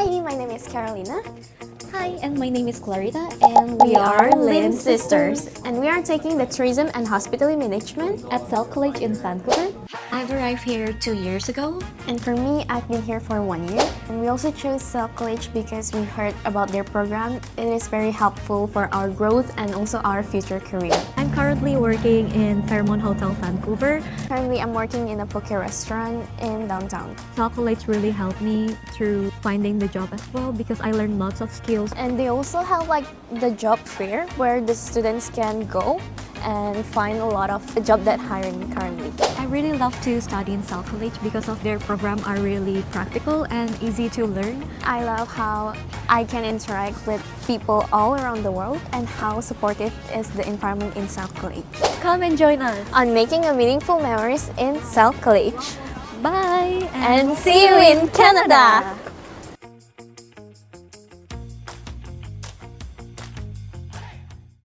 Hi, my name is Carolina. Hi, and my name is Clarita, and we are Lim Sisters. And we are taking the Tourism and Hospitality Management. At SELC College in Vancouver. I've arrived here 2 years ago. And for me, I've been here for 1 year. And we also chose SELC College because we heard about their program. It is very helpful for our growth and also our future career. I'm currently working in Fairmont Hotel, Vancouver. Currently, I'm working in a poke restaurant in downtown. SELC College really helped me through finding the job as well because I learned lots of skills. And they also have like the job fair where the students can go and find a lot of the job that hiring currently. I really love to study in SELC College because of their program are really practical and easy to learn. I love how I can interact with people all around the world and how supportive is the environment in SELC College. Come and join us On making a meaningful memories in SELC College. Bye And see you in Canada!